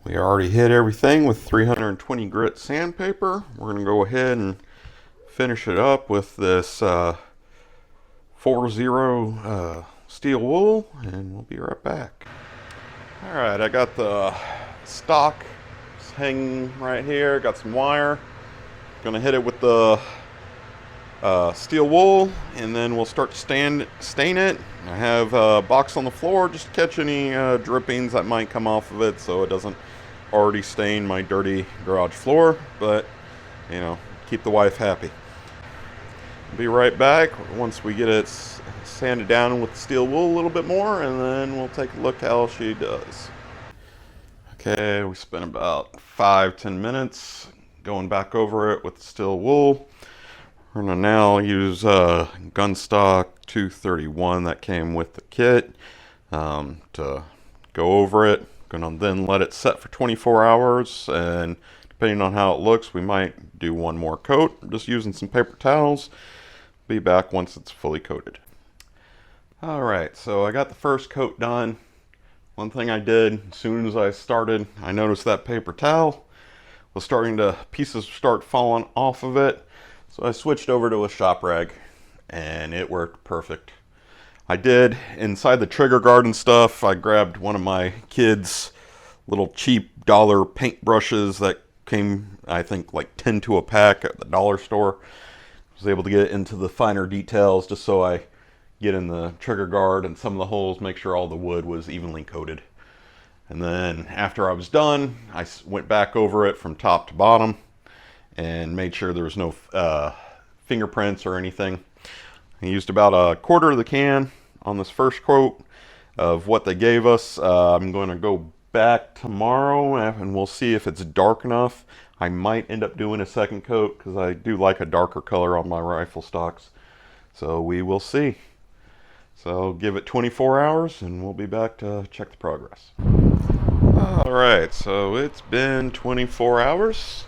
We already hit everything with 320 grit sandpaper. We're going to go ahead and finish it up with this 4-0 steel wool, and we'll be right back. Alright, I got the stock hanging right here, got some wire. Gonna hit it with the steel wool, and then we'll start to stain it. I have a box on the floor just to catch any drippings that might come off of it so it doesn't already stain my dirty garage floor, but you know, keep the wife happy. Be right back once we get it sanded down with the steel wool a little bit more, and then we'll take a look how she does. Okay, we spent about 5-10 minutes going back over it with the steel wool. We're gonna now use gunstock 231 that came with the kit to go over it. Gonna then let it set for 24 hours, and depending on how it looks, we might do one more coat. I'm just using some paper towels. Be back once it's fully coated. Alright, so I got the first coat done. One thing I did as soon as I started, I noticed that paper towel was starting to, pieces start falling off of it. So I switched over to a shop rag, and it worked perfect. I did, inside the trigger guard and stuff, I grabbed one of my kids' little cheap dollar paint brushes that came, I think, like 10 to a pack at the dollar store. I was able to get into the finer details just so I get in the trigger guard and some of the holes, make sure all the wood was evenly coated. And then after I was done, I went back over it from top to bottom and made sure there was no fingerprints or anything. I used about a quarter of the can on this first coat of what they gave us. I'm going to go back tomorrow and we'll see if it's dark enough. I might end up doing a second coat because I do like a darker color on my rifle stocks. So we will see. So give it 24 hours and we'll be back to check the progress. Alright, so it's been 24 hours.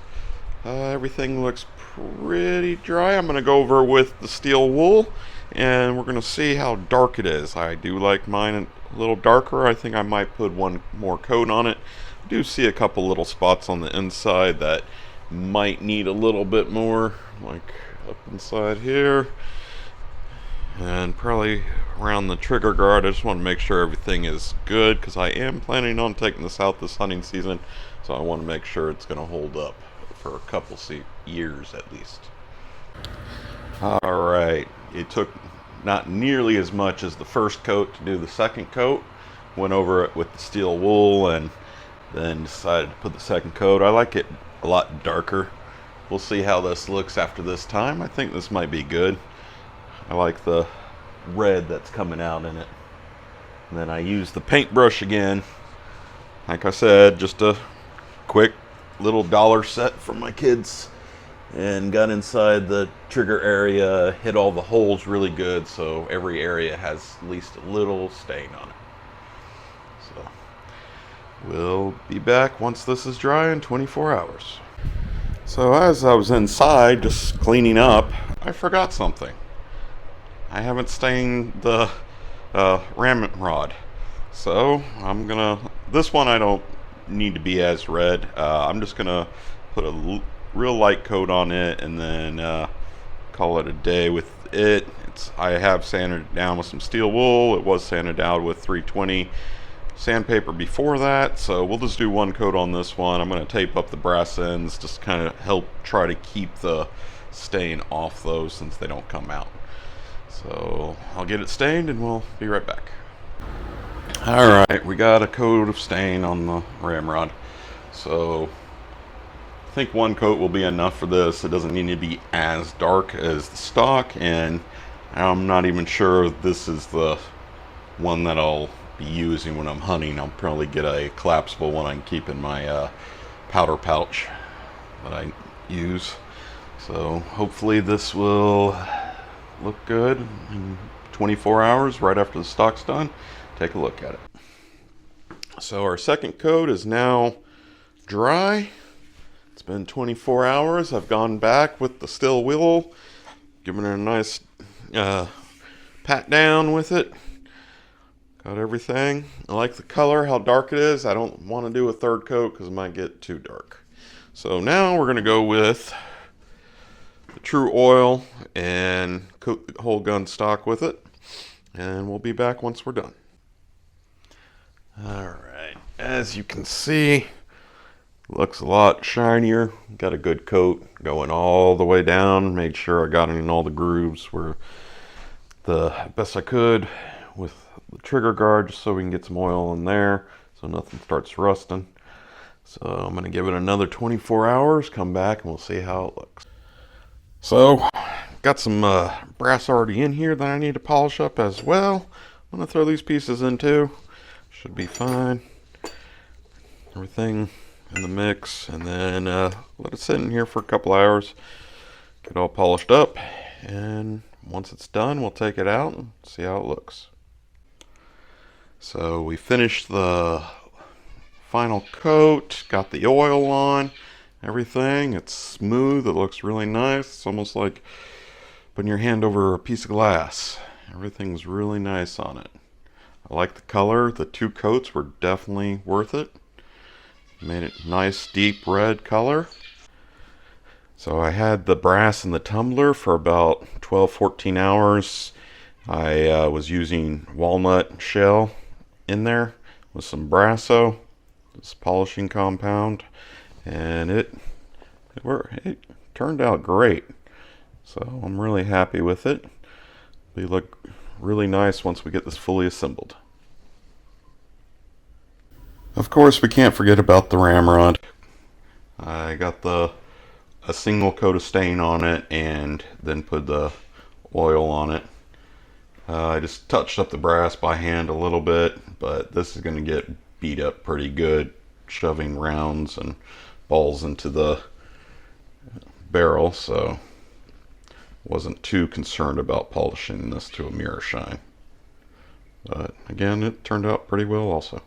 Everything looks pretty dry. I'm going to go over with the steel wool and we're going to see how dark it is. I do like mine a little darker. I think I might put one more coat on it. I do see a couple little spots on the inside that might need a little bit more, like up inside here. And probably around the trigger guard. I just want to make sure everything is good because I am planning on taking this out this hunting season. So I want to make sure it's going to hold up for a couple years at least. Alright, it took not nearly as much as the first coat to do the second coat. Went over it with the steel wool and then decided to put the second coat. I like it a lot darker. We'll see how this looks after this time. I think this might be good. I like the red that's coming out in it. And then I use the paintbrush again. Like I said, just a quick little dollar set from my kids. And got inside the trigger area, hit all the holes really good so every area has at least a little stain on it. So we'll be back once this is dry in 24 hours. So as I was inside just cleaning up, I forgot something. I haven't stained the ramrod, so I'm gonna, this one I don't need to be as red. I'm just gonna put a real light coat on it and then call it a day with it. I have sanded it down with some steel wool. It was sanded down with 320 sandpaper before that, so we'll just do one coat on this one. I'm going to tape up the brass ends, just kind of help try to keep the stain off those since they don't come out. So I'll get it stained and we'll be right back. Alright, we got a coat of stain on the ramrod. So I think one coat will be enough for this. It doesn't need to be as dark as the stock, and I'm not even sure if this is the one that I'll be using when I'm hunting. I'll probably get a collapsible one I can keep in my powder pouch that I use. So hopefully this will look good in 24 hours right after the stock's done. Take a look at it. So our second coat is now dry. It's been 24 hours. I've gone back with the steel wool, given it a nice pat down with it. Got everything. I like the color, how dark it is. I don't want to do a third coat because it might get too dark. So now we're going to go with the true oil and coat the whole gun stock with it. And we'll be back once we're done. Alright, as you can see, looks a lot shinier. Got a good coat going all the way down. Made sure I got it in all the grooves where the best I could with the trigger guard, just so we can get some oil in there so nothing starts rusting. So I'm going to give it another 24 hours, come back, and we'll see how it looks. So got some brass already in here that I need to polish up as well. I'm going to throw these pieces in too. Should be fine. Everything in the mix, and then let it sit in here for a couple hours, get all polished up, and once it's done we'll take it out and see how it looks. So we finished the final coat, got the oil on, everything. It's smooth, it looks really nice. It's almost like putting your hand over a piece of glass. Everything's really nice on it. I like the color. The 2 coats were definitely worth it. Made it nice deep red color. So I had the brass in the tumbler for about 12-14 hours. I was using walnut shell in there with some Brasso, this polishing compound, and it turned out great. So I'm really happy with it. They look really nice once we get this fully assembled. Of course, we can't forget about the ramrod. I got a single coat of stain on it and then put the oil on it. I just touched up the brass by hand a little bit, but this is going to get beat up pretty good, shoving rounds and balls into the barrel, so wasn't too concerned about polishing this to a mirror shine. But again, it turned out pretty well also.